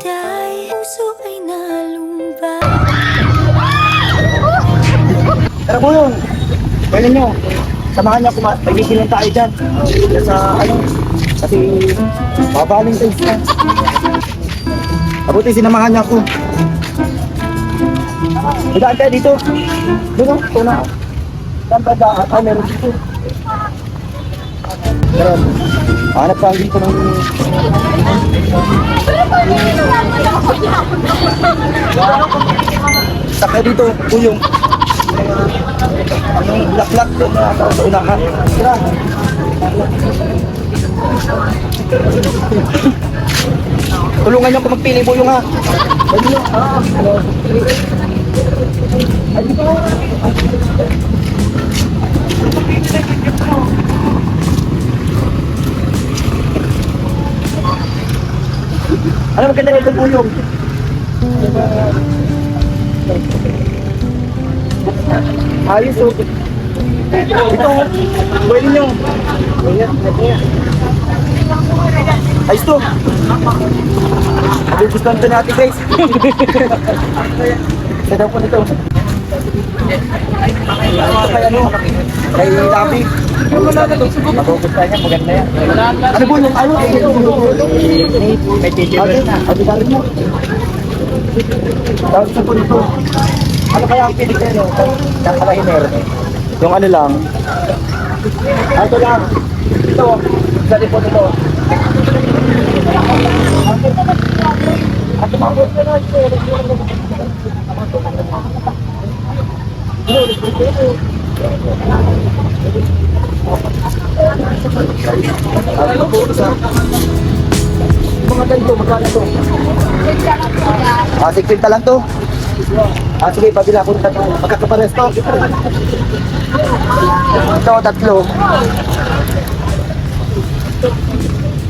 Dahil puso ay nalumba. Tara po yun. Pwede nyo. Samahan niya kung pag-ikilan tayo dyan. Sa ano. Kasi babaling tayo siya. Mabuti sinamahan niya ako. Daan tayo dito. Dito. Ito na. Saan ba daan? Ah, meron dito. Meron. Hanap tayo dito ng... Saka dito. Puyong. Anong laklak doon na sa unahan. Tara. Tulungan niyo ako magpili po yung ha. Pwede nyo. Ay, dito. Ano maganda nito po yung? Ayos o. Ito, pwede nyo. Ayos to. Gustuhan ito natin guys. Isa daw po nito. Kaya ano, kay Labi. Magugustuhan niya, maganda yan. Ano po yung ano? May titiber na. Adigarin mo. Tapos sa po nito. Ano kaya ang pinig nyo? Nakalahiner. Yung ano lang. Ito lang. Ito. Sa lipon ito. At tumabot na na ito. Ano po sa mga ganito, magkano ito? 60 lang to. Sige, pabila ko ito. Magkakapares to. Ito, tatlo.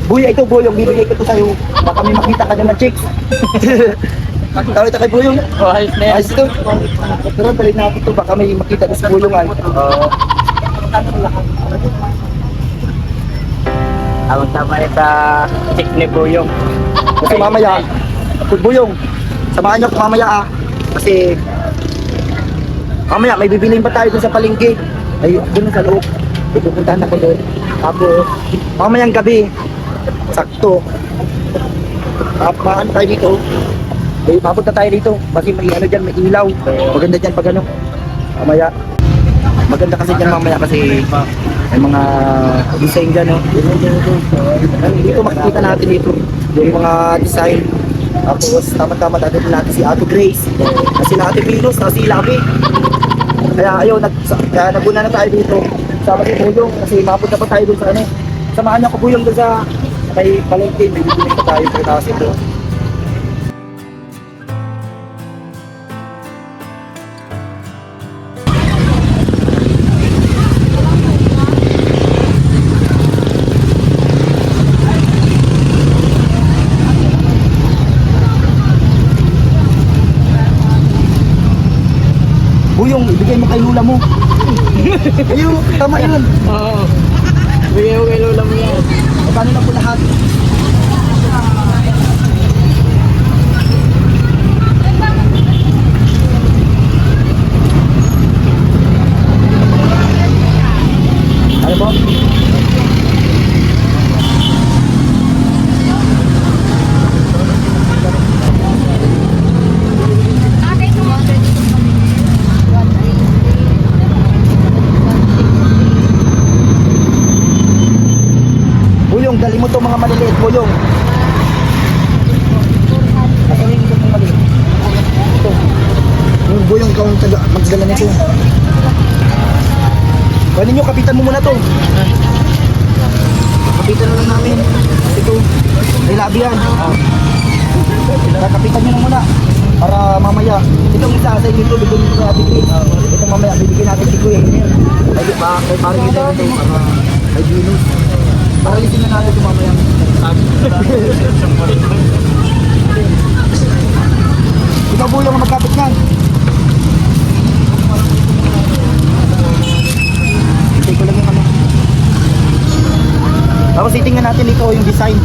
Buya, ito Boyong, bibigay ko ito sa'yo. Baka may makita ka na ng chicks. Tawag ito kay Boyong. Ayos na yan. Ayos ito. Pero dali natin ito, baka may makita ka sa Boyongan. Awag tama rin sa chick ni Buyong. Kasi mamaya, Boyong, samahan niyo ako mamaya ah. Kasi mamaya may bibiliin pa tayo dun sa palengke. Ay, dun sa loob. Pupuntahan ako doon. Tapos mamayang gabi, sakto. Maano tayo dito. May papunta tayo dito. Kasi may ano dyan, may ilaw. Maganda dyan pag ano. Mamaya. Maganda kasi dyan mamaya kasi may mga design dyan. No? Dito makikita natin dito. Yung mga design. Tapos tama-tama natin si Ate Grace, si Ate Venus, si Labi. Kaya ayaw, kaya naguna na tayo dito. Sama si Buyong kasi mapunta pa tayo dun sa ano. Samahan niya ko Buyong dun sa kay palengke. May bibili pa tayo pagkatapos ito. Buyong, ibigay mo kay Lula mo. Ayun, tama yun. Oo. Bigay mo kay Lola mo yan. Paano na po lahat? Ano po? Buyong, dali mo to mga maliliit, Buyong. Kasarin ko itong maliit. Ito. Yung Buyong, ikaw ang magdala nito. Pwede nyo, kapitan mo muna to. Kapitan na lang namin. Ito. May labi yan. Kapitan nyo na muna. Para mamaya. Itong isa sa inyo ito, bibigyan ko sa bibigyan. Itong mamaya, bibigyan natin si Kuya. Ay, parang ito ito. Ay, Venus. Paralisin na natin ito mamaya. Ikaw po yung magkapit yan. Hintay ko lang yung ano. Tapos itingnan natin ito yung design.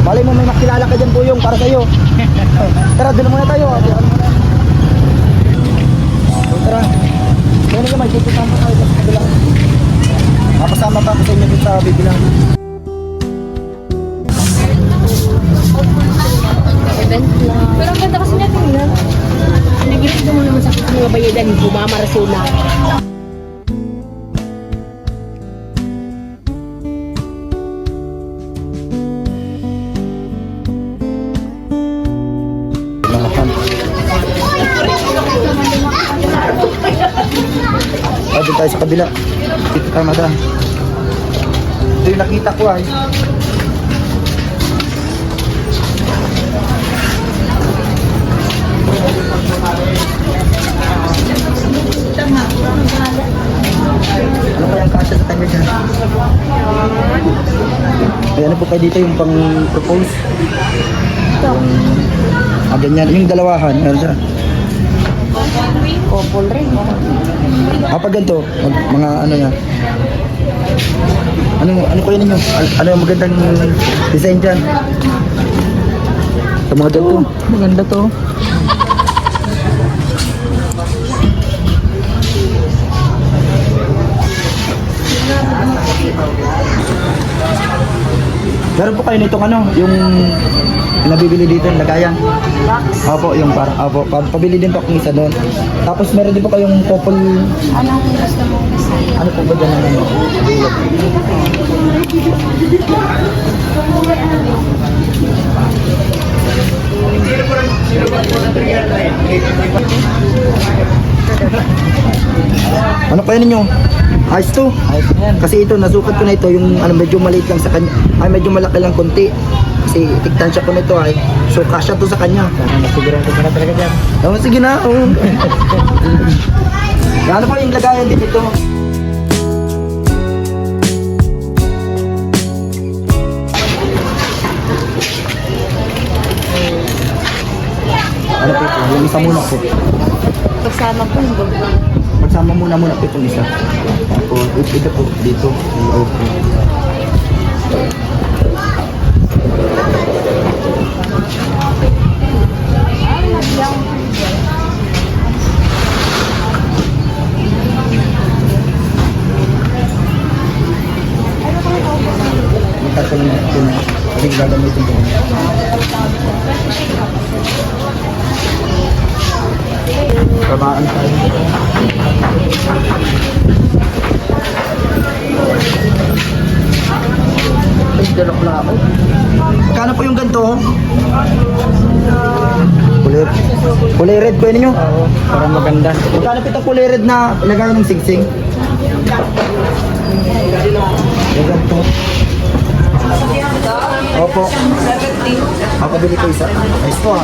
Malay mo may makilala ka dyan, Buyong, para sa'yo. Tara, doon muna tayo. Tara. Kaya naman, dito sama tayo sa kabila. Mapasama pa ako sa inyo dito sa bibilang. Pero ang ganda kasi niya tingnan. Nagiging mo naman sa mga bayadan, bumamaraso na. Doon tayo sa kabila. Dito tayo madam. Ito yung nakita ko ay. Ano kayang kasya sa tayo dyan? Ay, ano po kayo dito yung pang-propose? Ganyan. Yung dalawahan. Ano siya? Couple rin. Pag ganito, mga ano yan. Ano kayo ninyo? Ano yung magandang design dyan? Sa mga ganito. Maganda to. Meron po kayo nitong ano, yung nabibili dito, yung lagayan. Opo, yung parang, opo, pabili din po akong isa doon. Tapos meron din po kayong couple. Anong gusto mo kasi? Ano po ba dyan ang ano? Ano kaya ninyo? Ayos to. Ayos na yan. Kasi ito, nasukat ko na ito, yung ano, medyo maliit lang sa kanya. Ay, medyo malaki lang konti. Kasi tigtansya ko na ito ay. So, kasya to sa kanya. Nasiguran ko na talaga dyan. Oh, sige na. Oh. Ano pa yung lagayan din ito? Ano po ito? Yung isa muna po. Pagsama po yung bago. Pagsama muna po itong isa. Tapos ito po dito. Okay. Magkakaroon na ito na kasi gagamitin ko. Tamaan tayo. Ay, dalok na ako. Magkano po yung ganito? Kulay red po yun nyo? Oo, parang maganda. Magkano po itong kulay red na lagay ng sigsing? Yung ganito. Opo. Ako bili ko isa. Ayos po ah.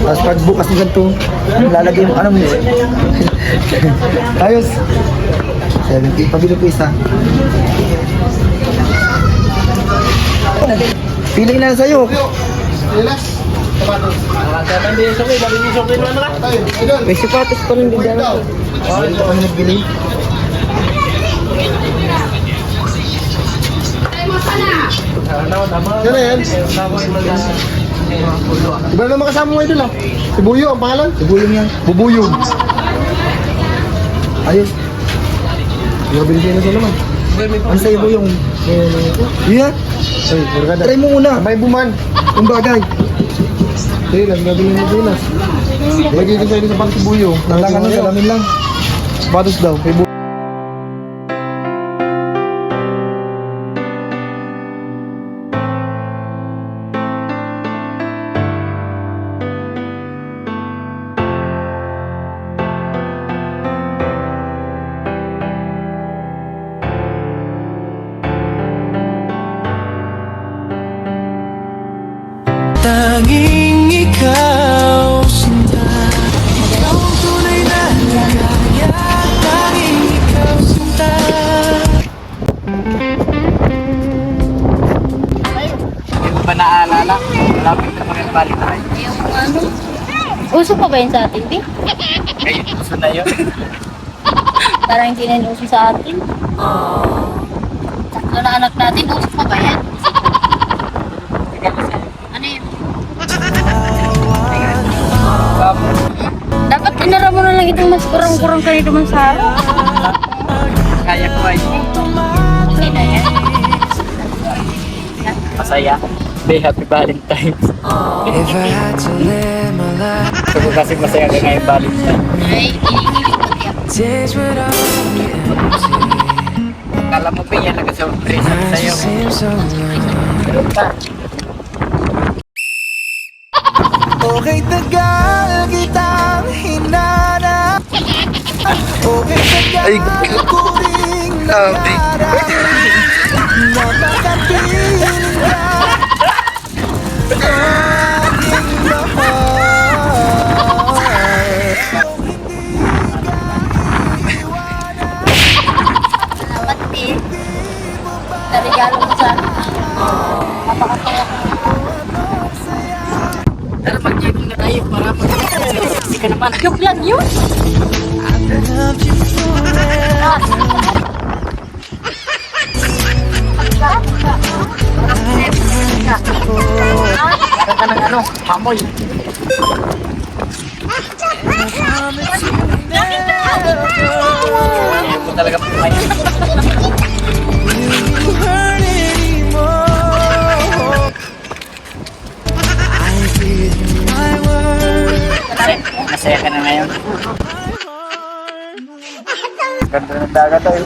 Tapos pag bukas ng ganito, lalagay mo, ano mo? Ayos. 70. Pabili ko isa. Pili na sa'yo. May sapatos pa rin din dyan. Ito kami nagbili. Yan na yan. Iba naman kasama mo ito lang. Si Buyo, ang pangalan? Sigulong yan. Bubuyog. Ayos. Nabili na siya naman. Ano sa'yo po yung... Yan. Ay, barkada. Try mo muna. May buman. Yung bagay. Sige lang, nabili na siya. Lagi ko sa'yo sa pang si Buyo. Lang ano, salamin lang. Sapatos daw. Kay Buyo. Tanging ikaw sinta, ikaw ang tunay na ligaya. Tanging ikaw sinta. Hindi ko ba naalala? Malapit na mga balitaan. Uso pa ba yun sa atin, Di? Ngayon, gusto na yun. Parang hindi na uso sa atin. Tatlo na anak natin, uso pa ba yan? Ano yun? Dapat tinara mo na lang itong mas kurang-kurang kanito man sa araw. Kaya ko ay Okay na yan. masaya. Day Happy Valentine's. If I had to live my life, Gusto ko kasi masaya ka ngayong Valentine. Ay, iniinis ko yan. days would all be empty. Akala mo ba yan nag-surprise ako Nights sa'yo? just seem so long. Okay, tagal kitang hinanap. Okay, tagal ko rin nararating na makapiling ka. Aking mahal. Salamat, Tin. Narigalo mo sa napakataya ko. Tara, mag-ibig na tayo para mag-ibig ka naman. Yung plan yun? Loved you forever. Para ka ng ano, hamoy. Ayaw ko talaga pumayin. Hurt anymore. I give you my word. Masaya ka na ngayon. Ganda ng dagat tayo.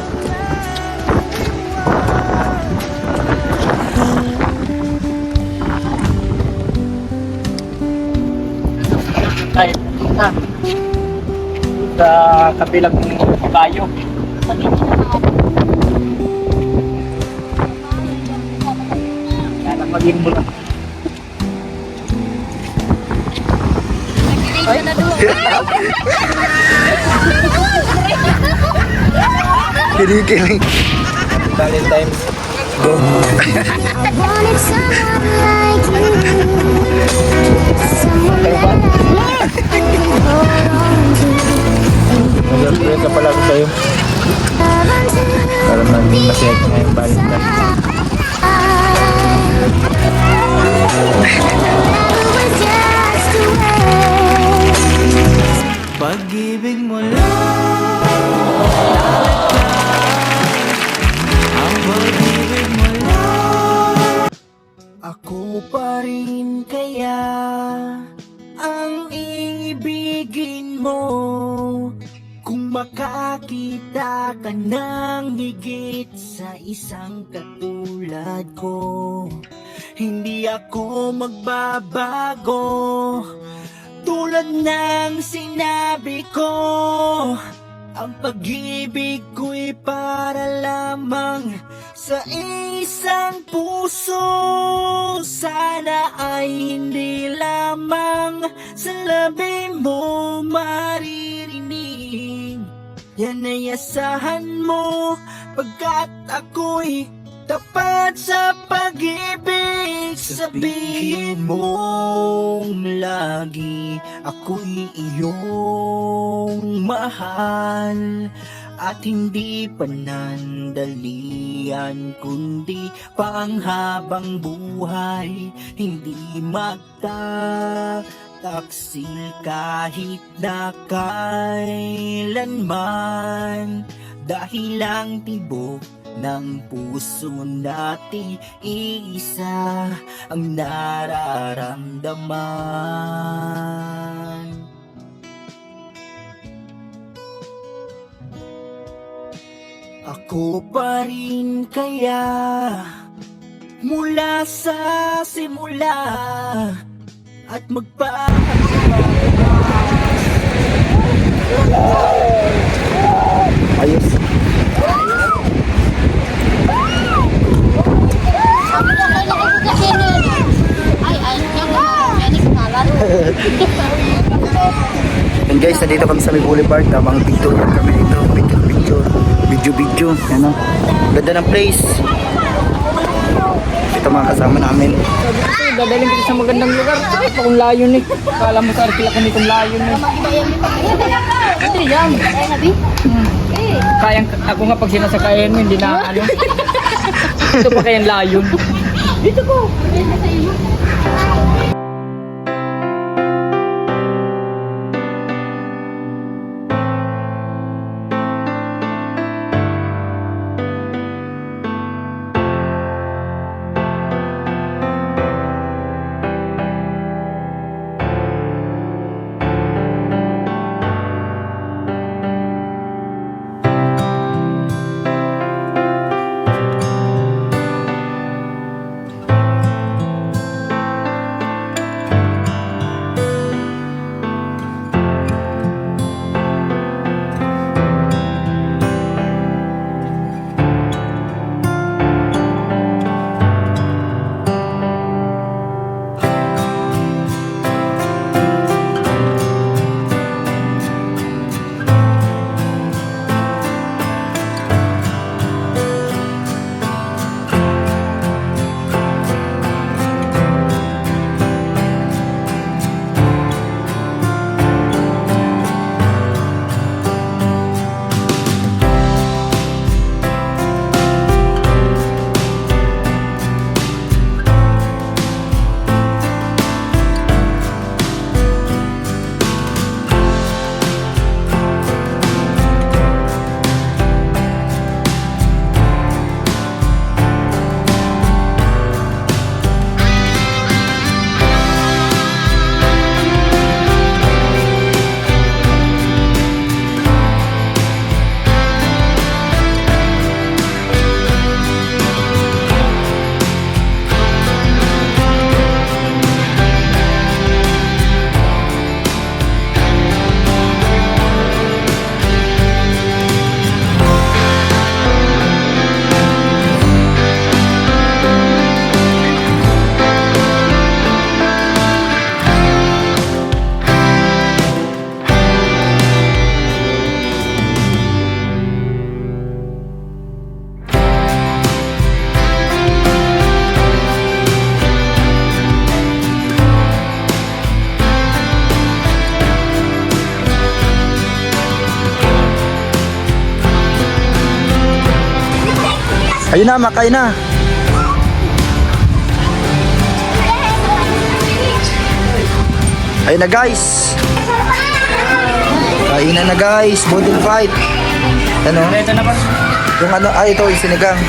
Ay, punta. Sa kabilang tayo. Yan ang maging mula. Ay, na doon. Kinikilig. Valentine's. I wanted someone like you. Someone that I can hold on to. Nag-surprise na pala ako sa'yo. Love until Para maging masaya ka ngayong Valentine's. it was just a waste. Pag-ibig mo lang. Ang pag-ibig mo lang. Ako pa rin kaya ang iibigin mo. Kung makakita ka ng higit sa isang katulad ko, hindi ako magbabago. Tulad ng sinabi ko, ang pag-ibig ko'y para lamang sa isang puso. Sana ay hindi lamang sa labi mo maririnig. Yan ay asahan mo, pagkat ako'y tapat sa pag-ibig. Sabihin mong lagi ako'y iyong mahal, at hindi panandalian kundi panghabang buhay. Hindi magtataksil kahit na kailanman, dahil ang tibok ng puso natin iisa ang nararamdaman. Ako pa rin kaya mula sa simula at Ayos. Sabi na kayo kasi nun. Ay, yung Phoenix na lalo. And guys, nandito kami sa may boulevard. Tamang picture kami dito. Video. Ano? Ganda ng place. Ito mga kasama namin. Sabi ko sa'yo, dadalhin kita sa magandang lugar. Ay, pa kung layo ni. Kala mo sa arkila kung itong layo ni. Hindi yan. Ay, nabi? Kayang, ako nga pag sinasakayan mo, hindi na ano. Ito pa kayang layon. Dito ko. Dito sa iyo. Ayun na, makain na. Ayun na guys. Kainan na guys, bodil fight. Ano? Ito na ba? Yung ano, ito yung sinigang.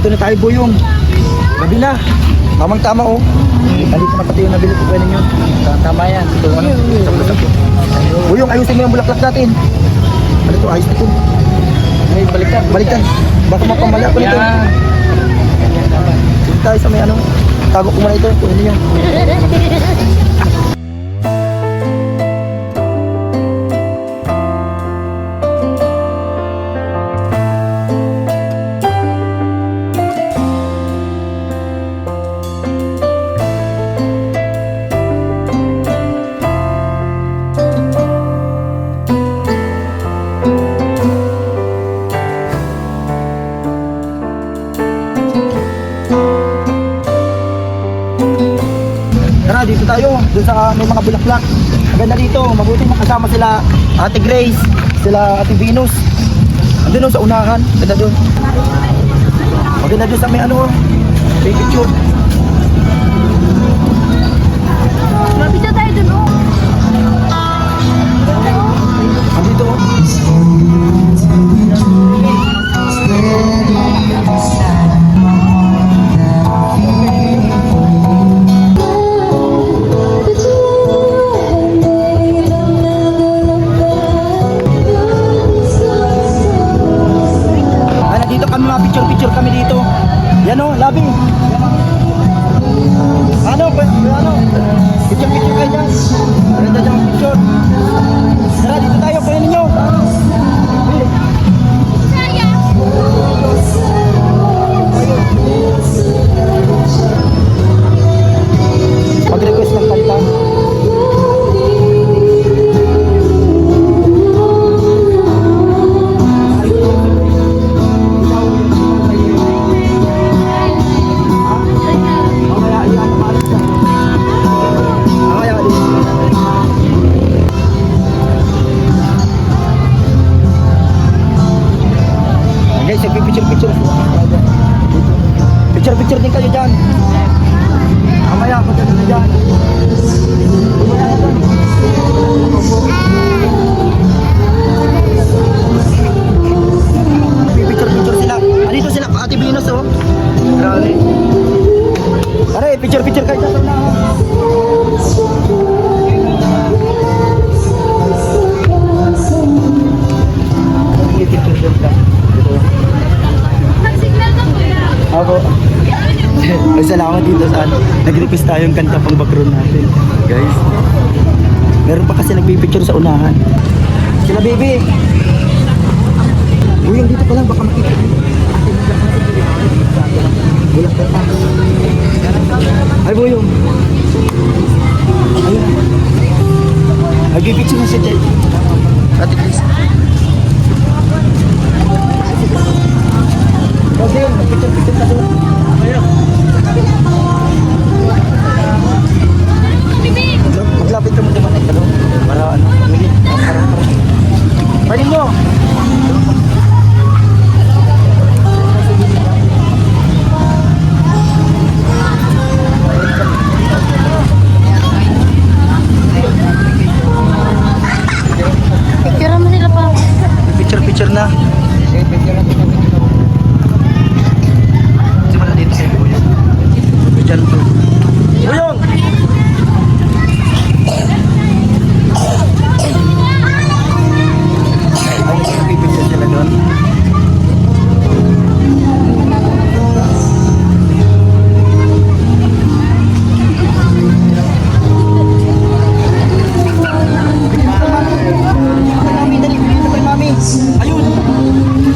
Dito na tayo, Buyong. Gabi na. Tamang-tama, oh. Nandito na pati yung nabili ko pwede nyo. Tama yan. Ito, ano? Buyong, ayusin mo yung bulaklak natin. Ano to? Ayos na to. Ay, baliktad. Balikan. Baka mapamali ako nito. Yan. Dito tayo sa may ano. Tago ko muna ito. Kunin nyo. Tara, dito tayo. Doon sa may mga bulaklak. Maganda dito. Mabuti makasama sila Ate Grace, sila Ate Venus. Andun sa unahan. Maganda doon. Maganda doon sa may ano. May picture. Mabita tayo dun, oh. Andito. Dito kami mga picture kami dito. Yan o, labi. Ano? Picture kayo dyan. Maganda dyan ang picture. Tara, dito tayo. Kuya ninyo. Mag-request ng kanta. Guys, picture. Picture din kayo dyan. Mamaya, pagkakita na dyan. Picture sila. Andito sila, Ate Venus, oh. Grabe. Pare, picture kayo dyan. Ako. Ay, salamat dito sa ano. Nag-request tayong kanta pang background natin. Guys. Meron pa kasi nagpipicture sa unahan. Sila, baby. Buyong, dito pa lang. Baka makita. Bulak ka pa. Ay, Buyong. Ayun. Nagpipicture na si Jet. Ate Chris. Okay, picture na doon. Maglapit ka mo naman ay doon. Para ano, para. Panin mo. Picture mo sila pa. Picture na. Simula dito sa Buyong. Diyan to. Buyong! Ay, picture sila doon. Mami, dali. Dito kay Mami. Ayun.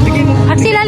Bigay mo. At sila,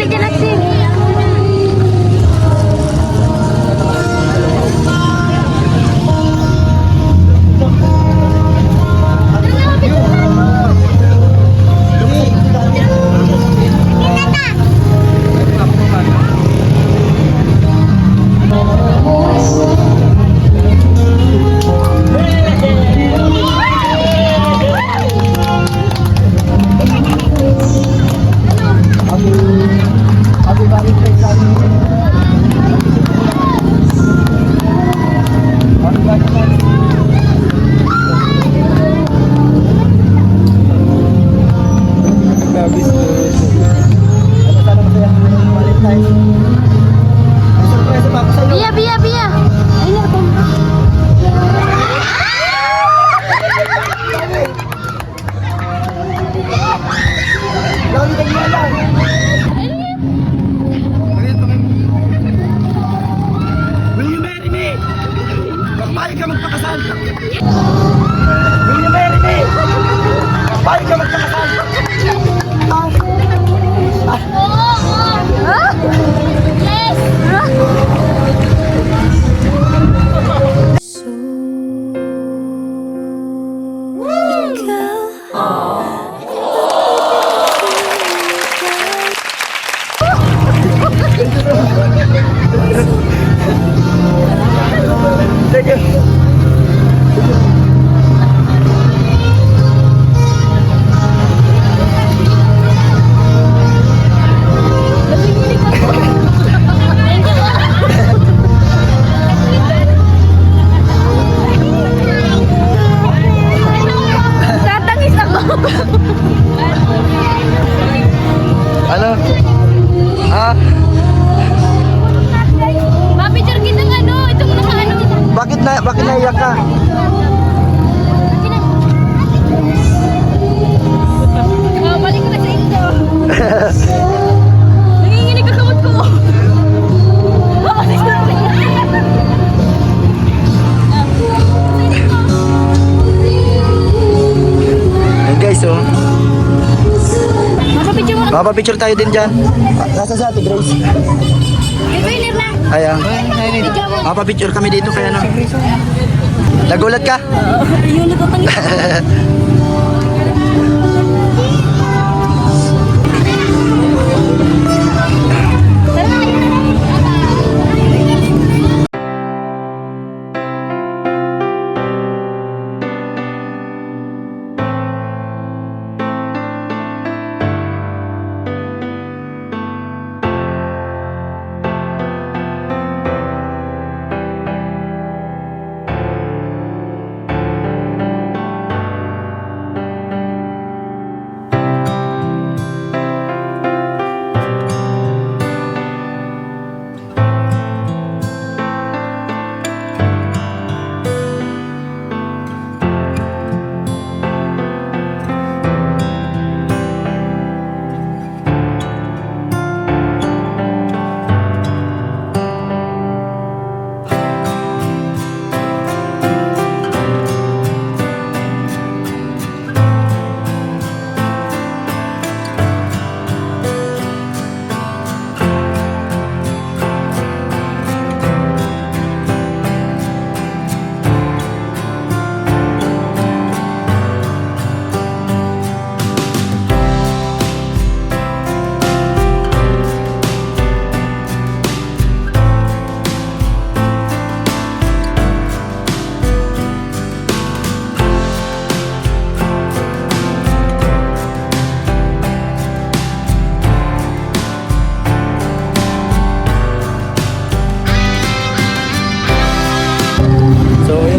Ah, Mapicture kitang ano, itong mga ano. bakit naiyak ka? Balik ko na sa inyo. Nanginginig ang kamot ko. Ayun guys, oh. Mapapicture mo. Mapapicture tayo din dyan. Nasa sa ate Grace? Trailer na. Ayan. Picture mo. Mapapicture kami dito kaya no. Nagulat ka? Ayun, nagkakanina.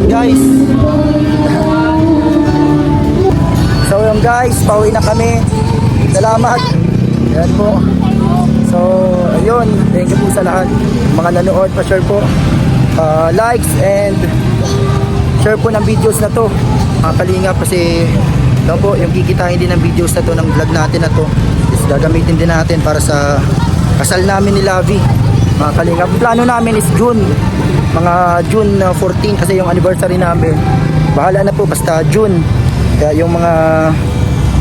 Guys. So yun guys, pauwi na kami. Salamat. Yan po. So ayun, thank you po sa lahat. Mga nanood pa, share po. Likes and share po ng videos na to. Mga kalingap kasi lang po yung kikitain din ng videos na to ng vlog natin na to is gagamitin din natin para sa kasal namin ni Lavi. Mga kalingap, plano namin is June, mga June 14 kasi yung anniversary namin. Bahala na po basta June. Kaya yung mga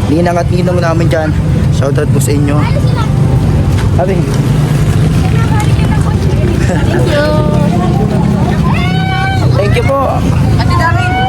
ninang at ninong namin dyan, shoutout po sa inyo. Sabi thank you po. Ate Darin.